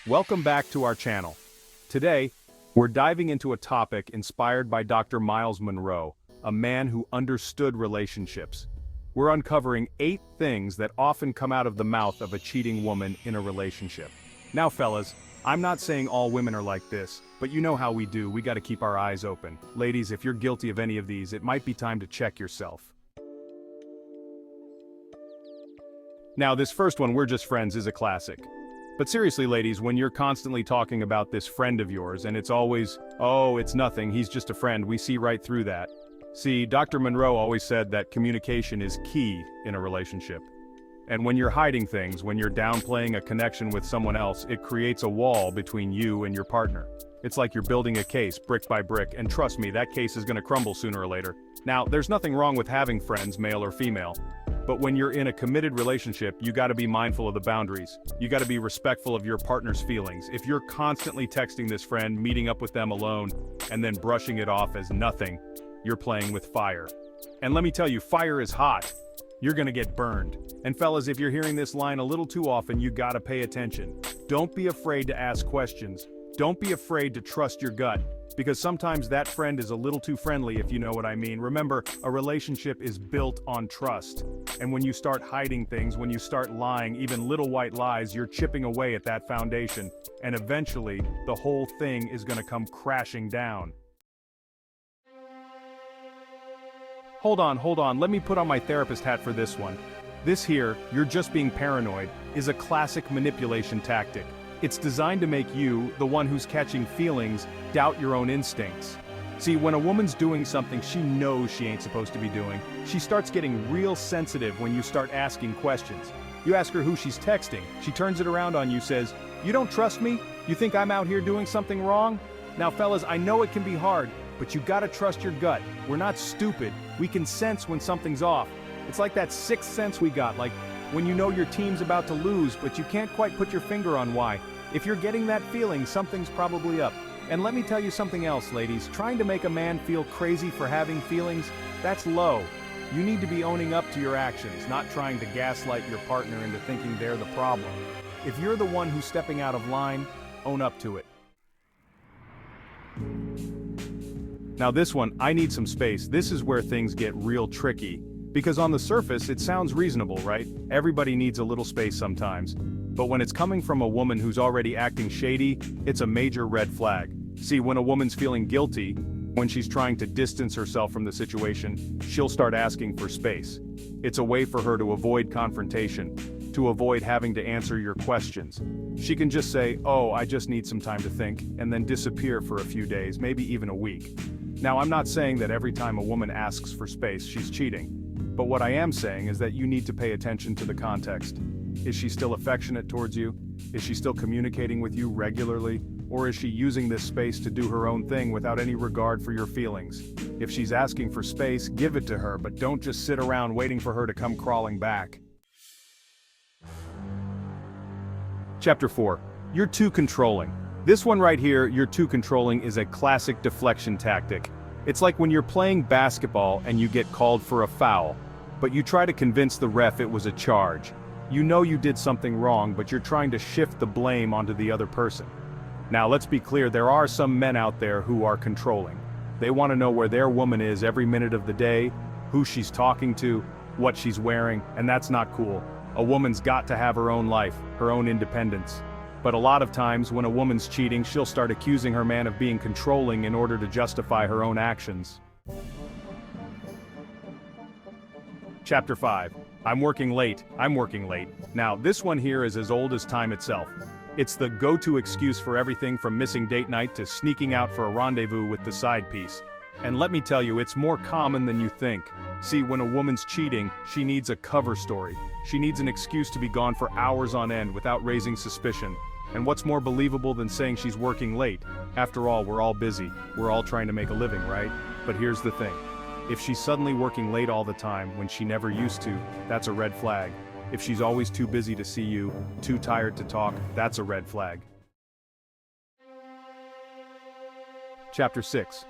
Welcome back to our channel. Today, we're diving into a topic inspired by Dr. Myles Munroe, a man who understood relationships. We're uncovering 8 things that often come out of the mouth of a cheating woman in a relationship. Now fellas, I'm not saying all women are like this, but you know how we do, we gotta keep our eyes open. Ladies, if you're guilty of any of these, it might be time to check yourself. Now this first one, "we're just friends," is a classic. But seriously ladies, when you're constantly talking about this friend of yours and it's always, "Oh, it's nothing, he's just a friend," we see right through that. See, Dr. Munroe always said that communication is key in a relationship. And when you're hiding things, when you're downplaying a connection with someone else, it creates a wall between you and your partner. It's like you're building a case, brick by brick, and trust me, that case is gonna crumble sooner or later. Now, there's nothing wrong with having friends, male or female. But when you're in a committed relationship, you gotta be mindful of the boundaries. You gotta be respectful of your partner's feelings. If you're constantly texting this friend, meeting up with them alone, and then brushing it off as nothing, you're playing with fire. And let me tell you, fire is hot. You're gonna get burned. And fellas, if you're hearing this line a little too often, you gotta pay attention. Don't be afraid to ask questions. Don't be afraid to trust your gut, because sometimes that friend is a little too friendly, if you know what I mean. Remember, a relationship is built on trust. And when you start hiding things, when you start lying, even little white lies, you're chipping away at that foundation. And eventually, the whole thing is gonna come crashing down. Hold on, let me put on my therapist hat for this one. This here, "you're just being paranoid," is a classic manipulation tactic. It's designed to make you, the one who's catching feelings, doubt your own instincts. See, when a woman's doing something she knows she ain't supposed to be doing, she starts getting real sensitive when you start asking questions. You ask her who she's texting, she turns it around on you, says, "You don't trust me? You think I'm out here doing something wrong?" Now fellas, I know it can be hard, but you gotta trust your gut. We're not stupid, we can sense when something's off. It's like that sixth sense we got, like when you know your team's about to lose, but you can't quite put your finger on why. If you're getting that feeling, something's probably up. And let me tell you something else, ladies, trying to make a man feel crazy for having feelings, that's low. You need to be owning up to your actions, not trying to gaslight your partner into thinking they're the problem. If you're the one who's stepping out of line, own up to it. Now this one, "I need some space," this is where things get real tricky. Because on the surface, it sounds reasonable, right? Everybody needs a little space sometimes. But when it's coming from a woman who's already acting shady, it's a major red flag. See, when a woman's feeling guilty, when she's trying to distance herself from the situation, she'll start asking for space. It's a way for her to avoid confrontation, to avoid having to answer your questions. She can just say, "Oh, I just need some time to think," and then disappear for a few days, maybe even a week. Now, I'm not saying that every time a woman asks for space, she's cheating. But what I am saying is that you need to pay attention to the context. Is she still affectionate towards you? Is she still communicating with you regularly? Or is she using this space to do her own thing without any regard for your feelings? If she's asking for space, give it to her, but don't just sit around waiting for her to come crawling back. Chapter 4. You're too controlling. This one right here, "you're too controlling," is a classic deflection tactic. It's like when you're playing basketball and you get called for a foul, but you try to convince the ref it was a charge. You know you did something wrong, but you're trying to shift the blame onto the other person. Now let's be clear, there are some men out there who are controlling. They want to know where their woman is every minute of the day, who she's talking to, what she's wearing, and that's not cool. A woman's got to have her own life, her own independence. But a lot of times when a woman's cheating, she'll start accusing her man of being controlling in order to justify her own actions. Chapter 5. I'm working late. Now, this one here is as old as time itself. It's the go-to excuse for everything from missing date night to sneaking out for a rendezvous with the side piece. And let me tell you, it's more common than you think. See, when a woman's cheating, she needs a cover story. She needs an excuse to be gone for hours on end without raising suspicion. And what's more believable than saying she's working late? After all, we're all busy. We're all trying to make a living, right? But here's the thing. If she's suddenly working late all the time when she never used to, that's a red flag. If she's always too busy to see you, too tired to talk, that's a red flag. Chapter 6.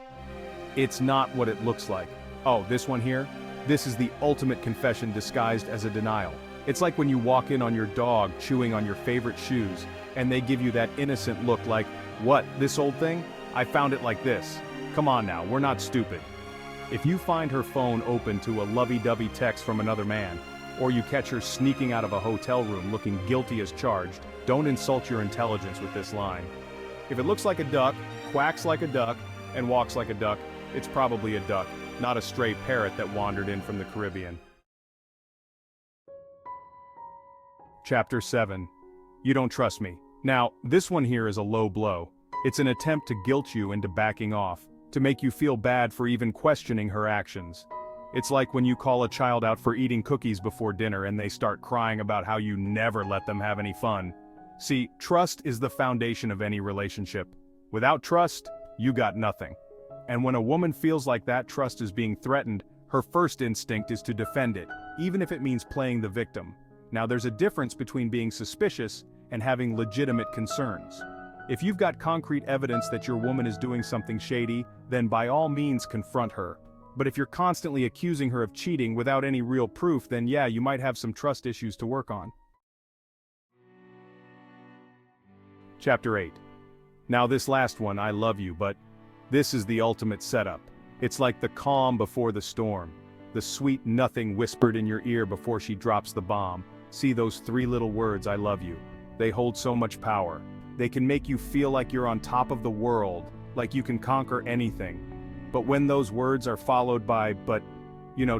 It's not what it looks like. Oh, this one here? This is the ultimate confession disguised as a denial. It's like when you walk in on your dog chewing on your favorite shoes, and they give you that innocent look like, "What, this old thing? I found it like this." Come on now, we're not stupid. If you find her phone open to a lovey-dovey text from another man, or you catch her sneaking out of a hotel room looking guilty as charged, don't insult your intelligence with this line. If it looks like a duck, quacks like a duck, and walks like a duck, it's probably a duck, not a stray parrot that wandered in from the Caribbean. Chapter 7. You don't trust me. Now, this one here is a low blow. It's an attempt to guilt you into backing off, to make you feel bad for even questioning her actions. It's like when you call a child out for eating cookies before dinner and they start crying about how you never let them have any fun. See, trust is the foundation of any relationship. Without trust, you got nothing. And when a woman feels like that trust is being threatened, her first instinct is to defend it, even if it means playing the victim. Now there's a difference between being suspicious and having legitimate concerns. If you've got concrete evidence that your woman is doing something shady, then by all means confront her. But if you're constantly accusing her of cheating without any real proof, then yeah, you might have some trust issues to work on. Chapter 8. Now this last one, I love you, but this is the ultimate setup. It's like the calm before the storm. The sweet nothing whispered in your ear before she drops the bomb. See those 3 little words, I love you. They hold so much power. They can make you feel like you're on top of the world, like you can conquer anything. But when those words are followed by, but,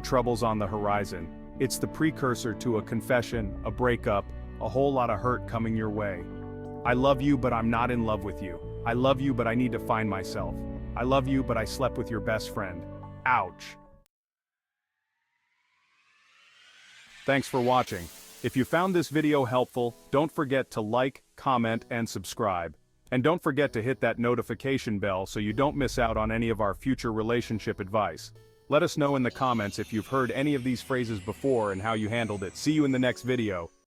trouble's on the horizon, it's the precursor to a confession, a breakup, a whole lot of hurt coming your way. I love you, but I'm not in love with you. I love you, but I need to find myself. I love you, but I slept with your best friend. Ouch. Thanks for watching. If you found this video helpful, don't forget to like, comment, and subscribe. And don't forget to hit that notification bell so you don't miss out on any of our future relationship advice. Let us know in the comments if you've heard any of these phrases before and how you handled it. See you in the next video.